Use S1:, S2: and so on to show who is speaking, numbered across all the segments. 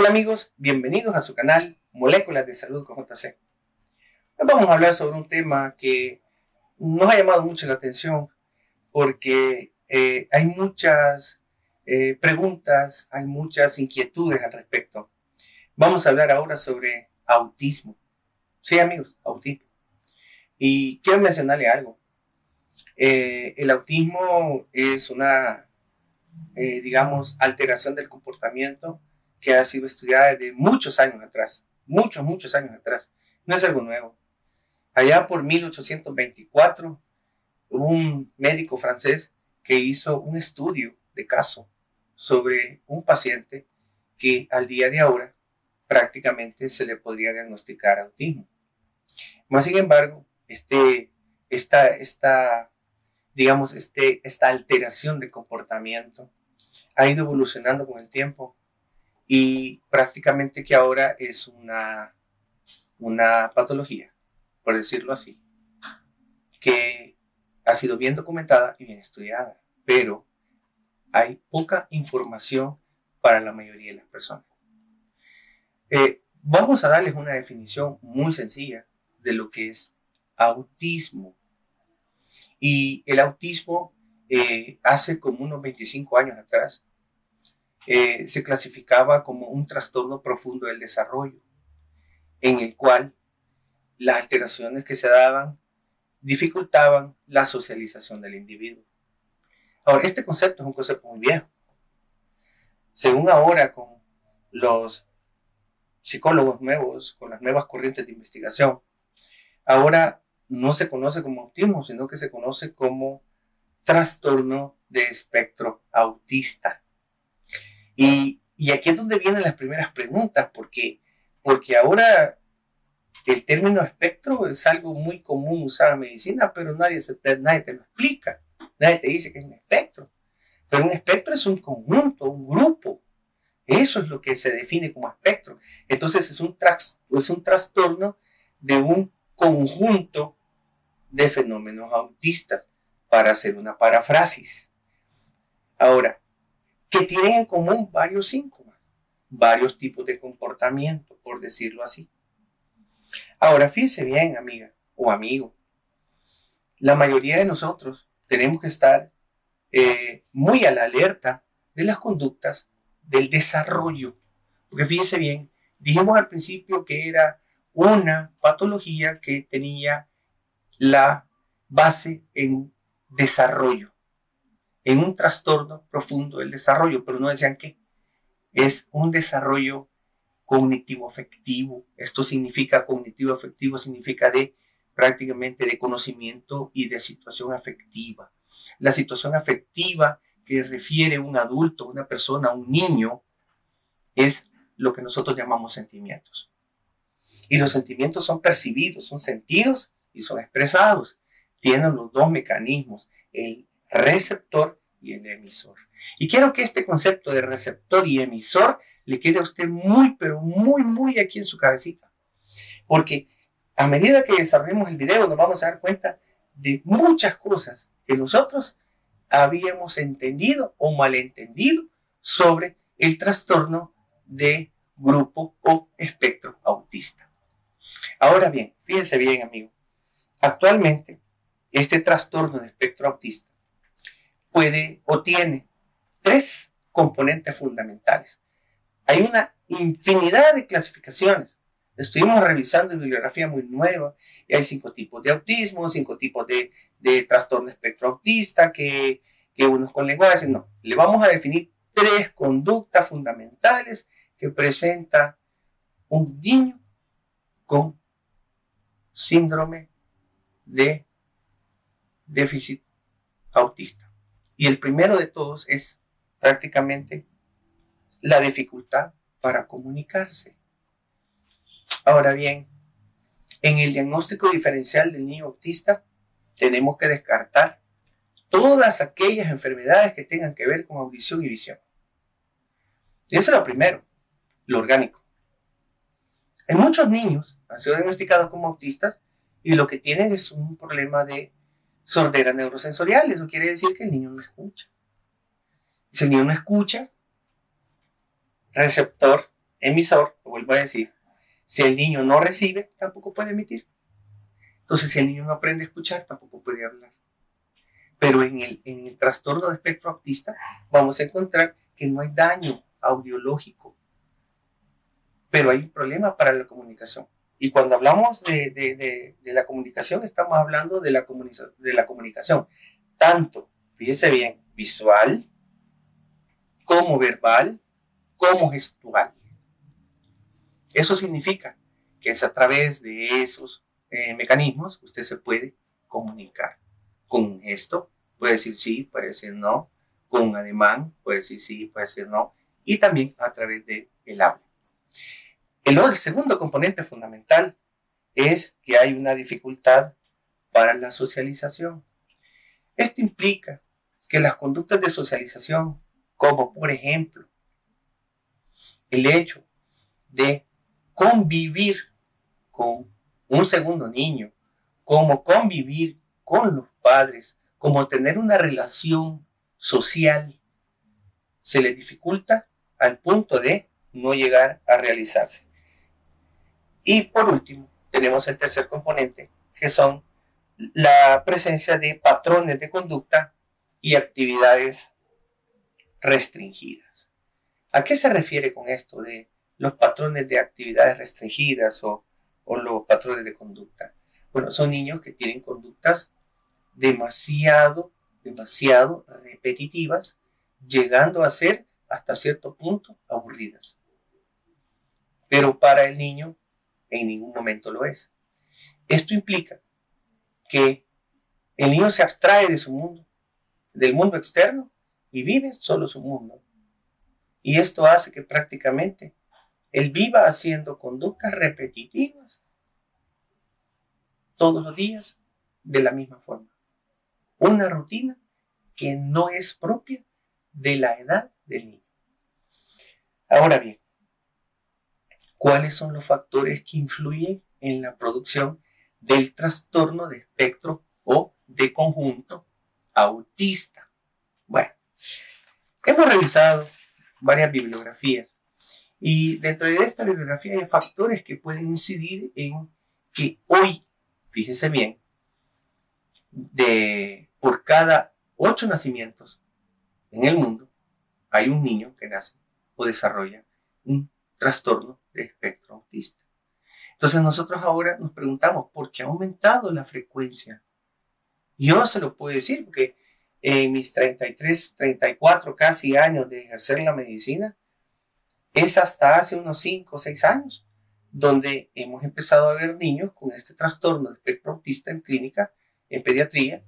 S1: Hola amigos, bienvenidos a su canal Moléculas de Salud con JC. Hoy vamos a hablar sobre un tema que nos ha llamado mucho la atención porque hay muchas preguntas, hay muchas inquietudes al respecto. Vamos a hablar ahora sobre autismo. Sí amigos, autismo. Y quiero mencionarle algo. El autismo es una, digamos, alteración del comportamiento que ha sido estudiada desde muchos años atrás, muchos años atrás. No es algo nuevo. Allá por 1824, hubo un médico francés que hizo un estudio de caso sobre un paciente que al día de ahora prácticamente se le podría diagnosticar autismo. Más sin embargo, esta alteración de comportamiento ha ido evolucionando con el tiempo y prácticamente que ahora es una patología, por decirlo así, que ha sido bien documentada y bien estudiada, pero hay poca información para la mayoría de las personas. Vamos a darles una definición muy sencilla de lo que es autismo. Y el autismo hace como unos 25 años atrás se clasificaba como un trastorno profundo del desarrollo, en el cual las alteraciones que se daban dificultaban la socialización del individuo. Ahora, este concepto es un concepto muy viejo. Según ahora, con los psicólogos nuevos, con las nuevas corrientes de investigación, ahora no se conoce como autismo, sino que se conoce como trastorno de espectro autista. Y aquí es donde vienen las primeras preguntas, porque ahora el término espectro es algo muy común usar en medicina, pero nadie te lo explica. Nadie te dice que es un espectro. Pero un espectro es un conjunto, un grupo. Eso es lo que se define como espectro. Entonces es un trastorno de un conjunto de fenómenos autistas, para hacer una paráfrasis. Ahora, que tienen en común varios síntomas, varios tipos de comportamiento, por decirlo así. Ahora, fíjese bien, amiga o amigo, la mayoría de nosotros tenemos que estar muy a la alerta de las conductas del desarrollo. Porque fíjese bien, dijimos al principio que era una patología que tenía la base en desarrollo, en un trastorno profundo del desarrollo, pero no decían qué. Es un desarrollo cognitivo-afectivo. Esto significa cognitivo-afectivo, significa prácticamente de conocimiento y de situación afectiva. La situación afectiva que refiere un adulto, una persona, un niño, es lo que nosotros llamamos sentimientos. Y los sentimientos son percibidos, son sentidos y son expresados. Tienen los dos mecanismos, el receptor y el emisor. Y quiero que este concepto de receptor y emisor le quede a usted muy, pero muy aquí en su cabecita. Porque a medida que desarrollemos el video nos vamos a dar cuenta de muchas cosas que nosotros habíamos entendido o malentendido sobre el trastorno de grupo o espectro autista. Ahora bien, fíjense bien, amigo. Actualmente, este trastorno de espectro autista puede o tiene tres componentes fundamentales. Hay una infinidad de clasificaciones. Estuvimos revisando bibliografía muy nueva y hay 5 tipos de autismo, 5 tipos de trastorno de espectro autista que unos con lenguaje. No, le vamos a definir 3 conductas fundamentales que presenta un niño con síndrome de déficit autista. Y el primero de todos es prácticamente la dificultad para comunicarse. Ahora bien, en el diagnóstico diferencial del niño autista tenemos que descartar todas aquellas enfermedades que tengan que ver con audición y visión. Y eso es lo primero, lo orgánico. En muchos niños han sido diagnosticados como autistas y lo que tienen es un problema de sordera neurosensorial. Eso quiere decir que el niño no escucha. Si el niño no escucha, receptor emisor, lo vuelvo a decir, si el niño no recibe, tampoco puede emitir. Entonces, si el niño no aprende a escuchar, tampoco puede hablar. Pero en el trastorno de espectro autista vamos a encontrar que no hay daño audiológico, pero hay un problema para la comunicación. Y cuando hablamos de la comunicación, estamos hablando de la comunicación, tanto, fíjese bien, visual, como verbal, como gestual. Eso significa que es a través de esos mecanismos que usted se puede comunicar. Con un gesto, puede decir sí, puede decir no. Con un ademán, puede decir sí, puede decir no. Y también a través del habla. El segundo componente fundamental es que hay una dificultad para la socialización. Esto implica que las conductas de socialización, como por ejemplo el hecho de convivir con un segundo niño, como convivir con los padres, como tener una relación social, se les dificulta al punto de no llegar a realizarse. Y por último, tenemos el tercer componente, que son la presencia de patrones de conducta y actividades restringidas. ¿A qué se refiere con esto de los patrones de actividades restringidas o los patrones de conducta? Bueno, son niños que tienen conductas demasiado repetitivas, llegando a ser hasta cierto punto aburridas. Pero para el niño en ningún momento lo es. Esto implica que el niño se abstrae de su mundo, del mundo externo, y vive solo su mundo. Y esto hace que prácticamente él viva haciendo conductas repetitivas todos los días de la misma forma. Una rutina que no es propia de la edad del niño. Ahora bien, ¿cuáles son los factores que influyen en la producción del trastorno de espectro o de conjunto autista? Bueno, hemos revisado varias bibliografías y dentro de esta bibliografía hay factores que pueden incidir en que hoy, fíjese bien, por cada 8 nacimientos en el mundo hay un niño que nace o desarrolla un trastorno de espectro autista. Entonces nosotros ahora nos preguntamos, ¿por qué ha aumentado la frecuencia? Yo se lo puedo decir porque en mis 33, 34 casi años de ejercer la medicina, es hasta hace unos 5 o 6 años, donde hemos empezado a ver niños con este trastorno de espectro autista en clínica, en pediatría,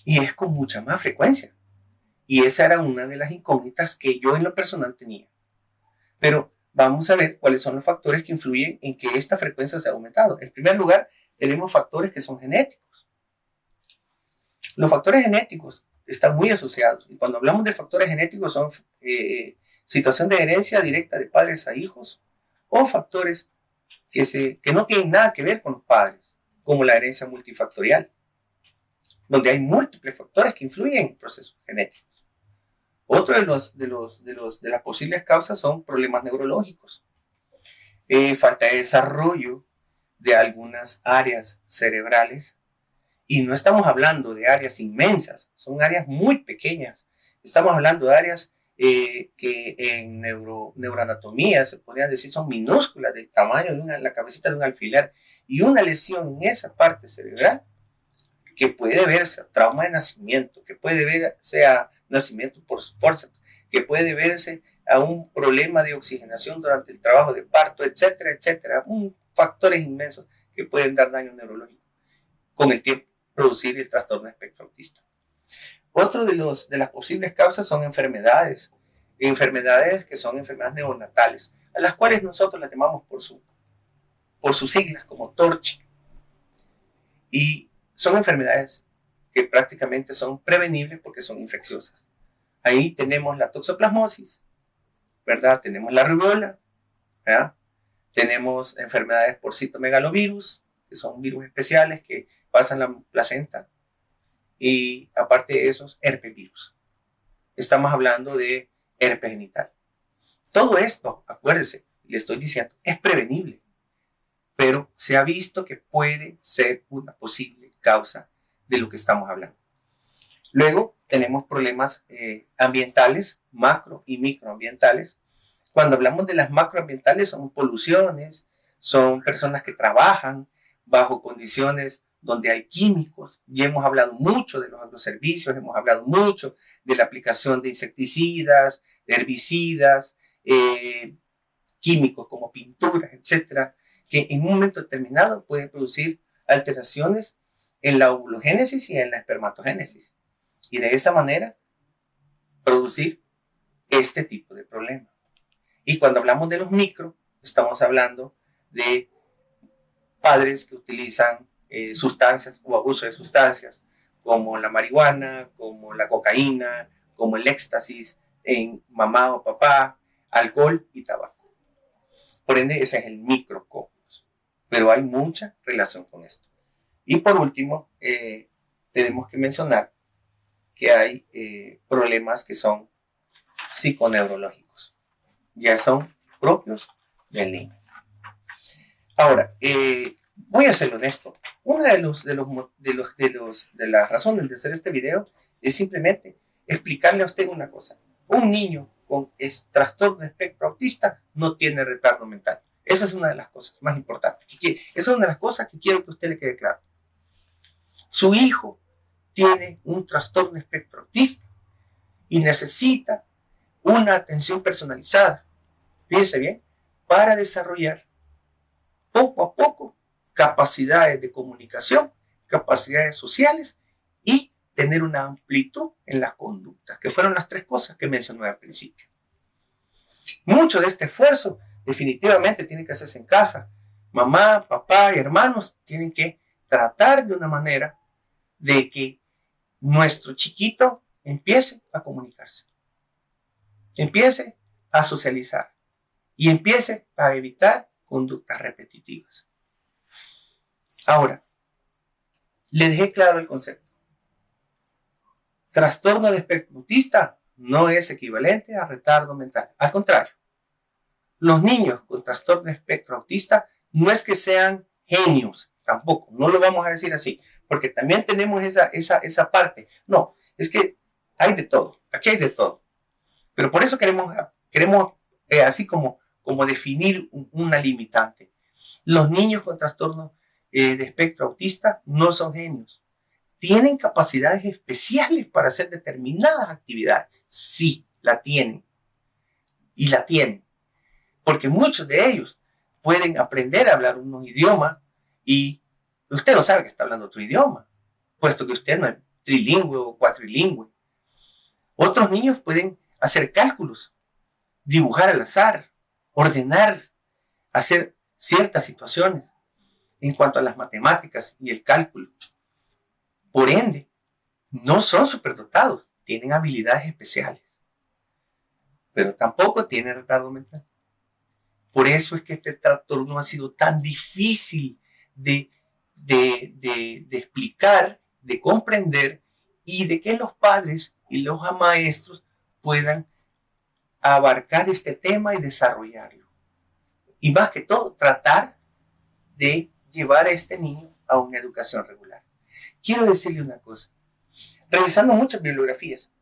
S1: y es con mucha más frecuencia. Y esa era una de las incógnitas que yo en lo personal tenía. Pero vamos a ver cuáles son los factores que influyen en que esta frecuencia se ha aumentado. En primer lugar, tenemos factores que son genéticos. Los factores genéticos están muy asociados. Y cuando hablamos de factores genéticos son situación de herencia directa de padres a hijos o factores que no tienen nada que ver con los padres, como la herencia multifactorial, donde hay múltiples factores que influyen en procesos genéticos. Otro de las posibles causas son problemas neurológicos, falta de desarrollo de algunas áreas cerebrales, y no estamos hablando de áreas inmensas, son áreas muy pequeñas. Estamos hablando de áreas que en neuroanatomía se podrían decir son minúsculas, del tamaño de la cabecita de un alfiler, y una lesión en esa parte cerebral que puede verse a trauma de nacimiento, que puede verse a nacimiento por forceps, que puede verse a un problema de oxigenación durante el trabajo de parto, etcétera, etcétera, factores inmensos que pueden dar daño neurológico. Con el tiempo, producir el trastorno de espectro autista. Otro de las posibles causas son enfermedades que son enfermedades neonatales, a las cuales nosotros las llamamos por sus siglas como TORCH. Y son enfermedades que prácticamente son prevenibles porque son infecciosas. Ahí tenemos la toxoplasmosis, ¿verdad? Tenemos la rubiola, ¿verdad? Tenemos enfermedades por citomegalovirus, que son virus especiales que pasan la placenta, y aparte de esos, herpes virus. Estamos hablando de herpes genital. Todo esto, acuérdese, le estoy diciendo, es prevenible, pero se ha visto que puede ser una posible causa de lo que estamos hablando. Luego tenemos problemas ambientales, macro y microambientales. Cuando hablamos de las macroambientales son poluciones, son personas que trabajan bajo condiciones donde hay químicos, y hemos hablado mucho de los agroservicios, hemos hablado mucho de la aplicación de insecticidas, de herbicidas, químicos como pinturas, etcétera, que en un momento determinado pueden producir alteraciones en la ovulogénesis y en la espermatogénesis, y de esa manera producir este tipo de problema. Y cuando hablamos de los micro, estamos hablando de padres que utilizan sustancias o abuso de sustancias como la marihuana, como la cocaína, como el éxtasis en mamá o papá, alcohol y tabaco. Por ende, ese es el microcosmos. Pero hay mucha relación con esto. Y por último, tenemos que mencionar que hay problemas que son psiconeurológicos. Ya son propios del niño. Ahora, voy a ser honesto. Una de las razones de hacer este video es simplemente explicarle a usted una cosa. Un niño con trastorno de espectro autista no tiene retardo mental. Esa es una de las cosas más importantes. Esa es una de las cosas que quiero que a usted le quede claro. Su hijo tiene un trastorno de espectro autista y necesita una atención personalizada. Fíjese bien, para desarrollar poco a poco capacidades de comunicación, capacidades sociales y tener una amplitud en las conductas, que fueron las tres cosas que mencioné al principio. Mucho de este esfuerzo definitivamente tiene que hacerse en casa. Mamá, papá y hermanos tienen que tratar de una manera de que nuestro chiquito empiece a comunicarse, empiece a socializar y empiece a evitar conductas repetitivas. Ahora, le dejé claro el concepto. Trastorno de espectro autista no es equivalente a retardo mental. Al contrario, los niños con trastorno de espectro autista no es que sean genios, tampoco, no lo vamos a decir así, porque también tenemos esa parte. No, es que hay de todo, aquí hay de todo. Pero por eso queremos así como definir una limitante. Los niños con trastorno de espectro autista no son genios. ¿Tienen capacidades especiales para hacer determinadas actividades? Sí, la tienen. Y la tienen. Porque muchos de ellos pueden aprender a hablar un idioma y usted no sabe que está hablando otro idioma, puesto que usted no es trilingüe o cuatrilingüe. Otros niños pueden hacer cálculos, dibujar al azar, ordenar, hacer ciertas situaciones en cuanto a las matemáticas y el cálculo. Por ende, no son superdotados, tienen habilidades especiales, pero tampoco tienen retardo mental. Por eso es que este trastorno ha sido tan difícil de explicar, de comprender y de que los padres y los maestros puedan abarcar este tema y desarrollarlo. Y más que todo, tratar de llevar a este niño a una educación regular. Quiero decirle una cosa. Revisando muchas bibliografías,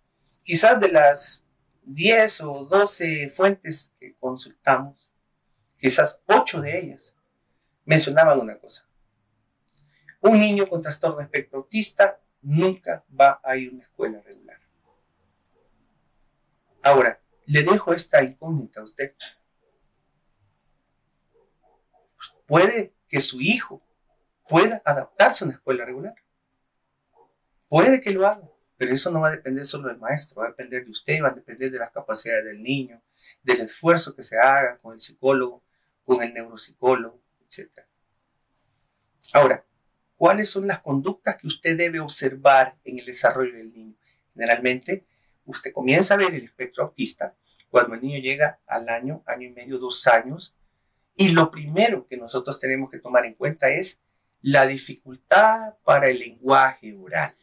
S1: quizás de las 10 o 12 fuentes que consultamos, quizás 8 de ellas mencionaban una cosa. Un niño con trastorno de espectro autista nunca va a ir a una escuela regular. Ahora, le dejo esta incógnita a usted. Puede que su hijo pueda adaptarse a una escuela regular. Puede que lo haga, pero eso no va a depender solo del maestro, va a depender de usted, va a depender de las capacidades del niño, del esfuerzo que se haga con el psicólogo, con el neuropsicólogo, etc. Ahora, ¿cuáles son las conductas que usted debe observar en el desarrollo del niño? Generalmente, usted comienza a ver el espectro autista cuando el niño llega al año, año y medio, 2 años, y lo primero que nosotros tenemos que tomar en cuenta es la dificultad para el lenguaje oral.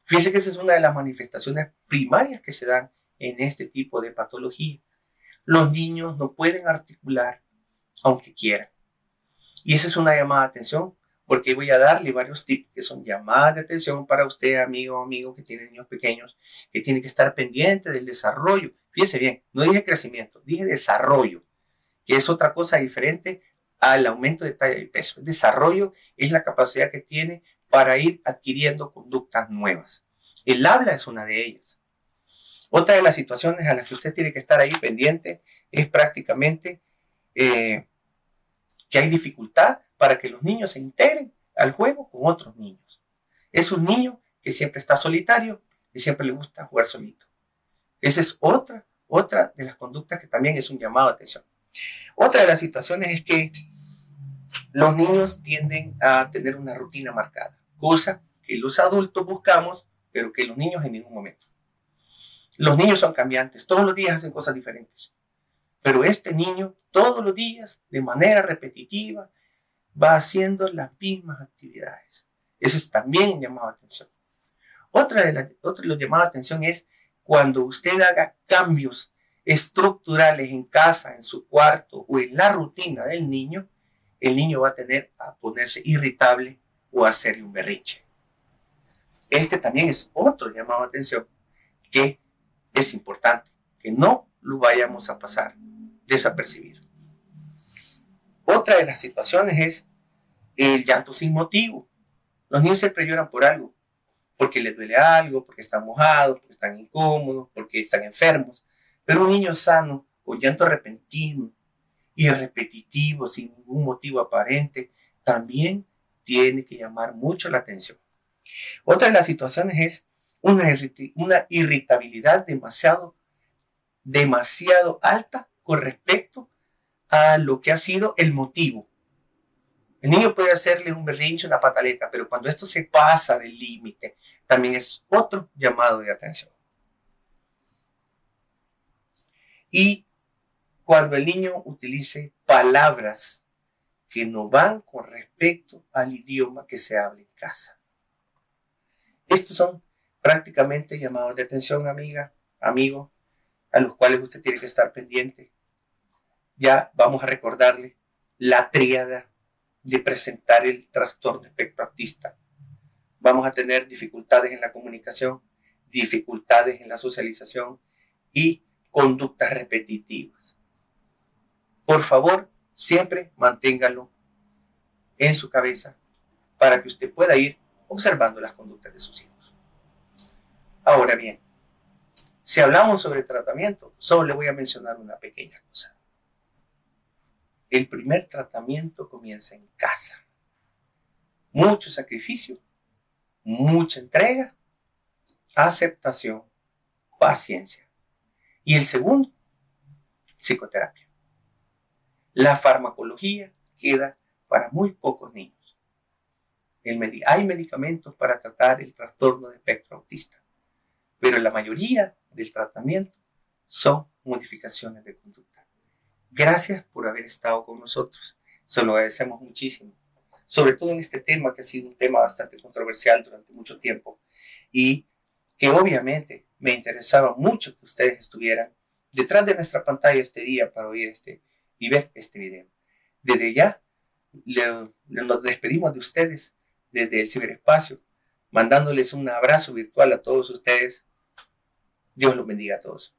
S1: Fíjense que esa es una de las manifestaciones primarias que se dan en este tipo de patología. Los niños no pueden articular aunque quieran. Y esa es una llamada de atención, porque voy a darle varios tips que son llamadas de atención para usted, amigo o amigo que tiene niños pequeños, que tiene que estar pendiente del desarrollo. Fíjese bien, no dije crecimiento, dije desarrollo, que es otra cosa diferente al aumento de talla y peso. El desarrollo es la capacidad que tiene para ir adquiriendo conductas nuevas. El habla es una de ellas. Otra de las situaciones a las que usted tiene que estar ahí pendiente es prácticamente que hay dificultad para que los niños se integren al juego con otros niños. Es un niño que siempre está solitario y siempre le gusta jugar solito. Esa es otra de las conductas que también es un llamado de atención. Otra de las situaciones es que los niños tienden a tener una rutina marcada, cosa que los adultos buscamos, pero que los niños en ningún momento. Los niños son cambiantes, todos los días hacen cosas diferentes. Pero este niño todos los días, de manera repetitiva, va haciendo las mismas actividades. Ese es también un llamado de atención. Otro de los llamados de atención es cuando usted haga cambios estructurales en casa, en su cuarto o en la rutina del niño, el niño va a tener a ponerse irritable o a hacerle un berrinche. Este también es otro llamado de atención que es importante, que no lo vayamos a pasar desapercibido. Otra de las situaciones es el llanto sin motivo. Los niños siempre lloran por algo, porque les duele algo, porque están mojados, porque están incómodos, porque están enfermos. Pero un niño sano, con llanto repentino y repetitivo, sin ningún motivo aparente, también tiene que llamar mucho la atención. Otra de las situaciones es una irritabilidad demasiado alta con respecto a lo que ha sido el motivo. El niño puede hacerle un berrinche, una pataleta, pero cuando esto se pasa del límite, también es otro llamado de atención. Y cuando el niño utilice palabras que no van con respecto al idioma que se habla en casa. Estos son prácticamente llamados de atención, amiga, amigo, a los cuales usted tiene que estar pendiente. Ya vamos a recordarle la tríada de presentar el trastorno espectro autista. Vamos a tener dificultades en la comunicación, dificultades en la socialización y conductas repetitivas. Por favor, siempre manténgalo en su cabeza para que usted pueda ir observando las conductas de sus hijos. Ahora bien, si hablamos sobre tratamiento, solo le voy a mencionar una pequeña cosa. El primer tratamiento comienza en casa. Mucho sacrificio, mucha entrega, aceptación, paciencia. Y el segundo, psicoterapia. La farmacología queda para muy pocos niños. Hay medicamentos para tratar el trastorno de espectro autista, pero la mayoría del tratamiento son modificaciones de conducta. Gracias por haber estado con nosotros. Se lo agradecemos muchísimo. Sobre todo en este tema que ha sido un tema bastante controversial durante mucho tiempo y que obviamente me interesaba mucho que ustedes estuvieran detrás de nuestra pantalla este día para oír y ver este video. Desde ya nos despedimos de ustedes desde el ciberespacio, mandándoles un abrazo virtual a todos ustedes. Dios los bendiga a todos.